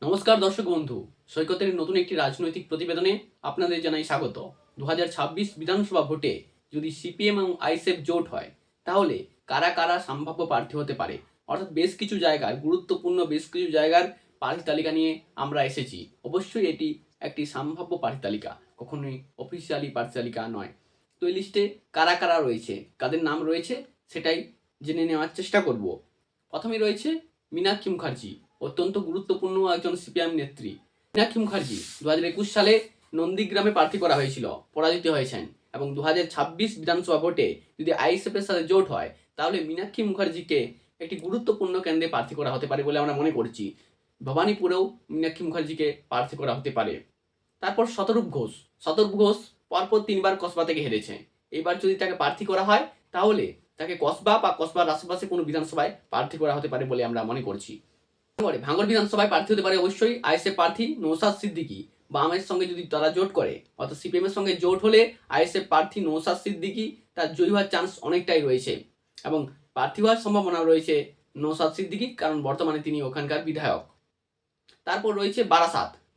নমস্কার দর্শক বন্ধু, সৈকতের নতুন একটি রাজনৈতিক প্রতিবেদনে আপনাদের জানাই স্বাগত। 2026 বিধানসভা ভোটে যদি সিপিএম এবং আইএসএফ জোট হয়, তাহলে কারা কারা সম্ভাব্য প্রার্থী হতে পারে, অর্থাৎ বেশ কিছু জায়গার গুরুত্বপূর্ণ বেশ কিছু জায়গার প্রার্থী তালিকা নিয়ে আমরা এসেছি। অবশ্যই এটি একটি সম্ভাব্য প্রার্থী তালিকা, কখনোই অফিসিয়ালি প্রার্থী তালিকা নয়। তো এই লিস্টে কারা কারা রয়েছে, কাদের নাম রয়েছে, সেটাই জেনে নেওয়ার চেষ্টা করব। প্রথমে রয়েছে মীনাক্ষী মুখার্জি, অত্যন্ত গুরুত্বপূর্ণ একজন সিপিএম নেত্রী। মীনাক্ষী মুখার্জি 2021 সালে নন্দীগ্রামে প্রার্থী করা হয়েছিল, পরাজিত হয়েছেন, এবং 2026 বিধানসভা ভোটে যদি আইএসএফ এর সাথে জোট হয়, তাহলে মীনাক্ষী মুখার্জিকে একটি গুরুত্বপূর্ণ কেন্দ্রে প্রার্থী করা হতে পারে বলে আমরা মনে করছি। ভবানীপুরেও মীনাক্ষী মুখার্জিকে প্রার্থী করা হতে পারে। তারপর শতরূপ ঘোষ পরপর 3বার কসবা থেকে হেরেছে। এবার যদি তাকে প্রার্থী করা হয়, তাহলে তাকে কসবা বা কসবার আশেপাশে কোনো বিধানসভায় প্রার্থী করা হতে পারে বলে আমরা মনে করছি। ভাঙড় বিধানসভায় প্রার্থী হতে পারে অবশ্যই আইএসএফ প্রার্থী নৌসাদ সিদ্দিকী। বামের সঙ্গে যদি তারা জোট করে, অর্থাৎ সিপিএম এর সঙ্গে জোট হলে আইএসএফ প্রার্থী নৌসাদ সিদ্দিকী তার জয়ী হওয়ার চান্স অনেকটাই রয়েছে, এবং প্রার্থী হওয়ার সম্ভাবনা রয়েছে নৌসাদ সিদ্দিকী, কারণ বর্তমানে তিনি ওখানকার বিধায়ক। তারপর রয়েছে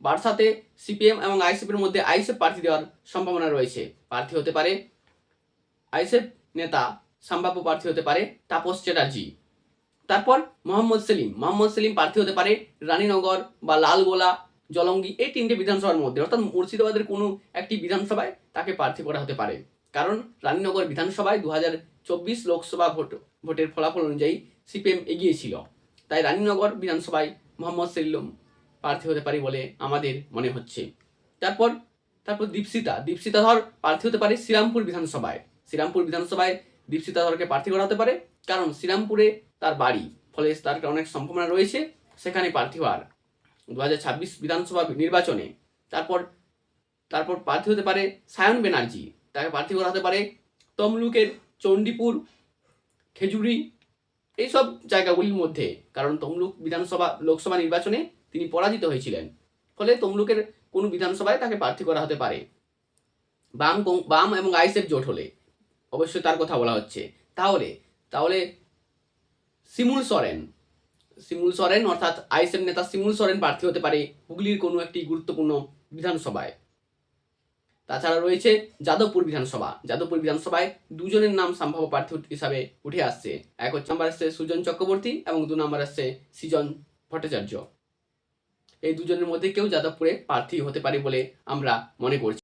বারাসাতে সিপিএম এবং আইএসএফ এর মধ্যে আইএসএফ প্রার্থী দেওয়ার সম্ভাবনা রয়েছে। প্রার্থী হতে পারে আইএসএফ নেতা, সম্ভাব্য প্রার্থী হতে পারে তাপস চ্যাটার্জি। তারপর মোহাম্মদ সেলিম প্রার্থী হতে পারে রানীনগর বা লালগোলা, জলঙ্গি, এই 3টে বিধানসভার মধ্যে, অর্থাৎ মুর্শিদাবাদের কোনো একটি বিধানসভায় তাকে প্রার্থী করা হতে পারে। কারণ রানীনগর বিধানসভায় 2024 লোকসভা ভোটের ফলাফল অনুযায়ী সিপিএম এগিয়ে ছিল, তাই রানীনগর বিধানসভায় মোহাম্মদ সেলিম প্রার্থী হতে পারে বলে আমাদের মনে হচ্ছে। তারপর দীপশিতা ধর প্রার্থী হতে পারে শ্রীরামপুর বিধানসভায় দীপশিতা ধরকে প্রার্থী করা হতে পারে, কারণ শ্রীরামপুরে তার বাড়ি, ফলে তার অনেক সম্ভাবনা রয়েছে সেখানে প্রার্থী হওয়ার 2026 বিধানসভা নির্বাচনে। তারপর প্রার্থী হতে পারে সায়ন ব্যানার্জি, তাকে প্রার্থী করা হতে পারে তমলুকের চণ্ডীপুর, খেজুরি, এইসব জায়গাগুলির মধ্যে, কারণ তমলুক লোকসভা নির্বাচনে তিনি পরাজিত হয়েছিলেন, ফলে তমলুকের কোনো বিধানসভায় তাকে প্রার্থী করা হতে পারে। বাম এবং আইএসএফ জোট হলে অবশ্যই তার কথা বলা হচ্ছে। তাহলে শিমুল সরেন অর্থাৎ আইএসএফ নেতা শিমুল সরেন প্রার্থী হতে পারে হুগলির কোনো একটি গুরুত্বপূর্ণ বিধানসভায়। তাছাড়া রয়েছে যাদবপুর বিধানসভায় দুজনের নাম সম্ভাব্য প্রার্থী হিসাবে উঠে আসছে। এক নম্বর আসছে সুজন চক্রবর্তী এবং 2 নম্বর আসছে সৃজন ভট্টাচার্য। এই দুজনের মধ্যে কেউ যাদবপুরে প্রার্থী হতে পারে বলে আমরা মনে করছি।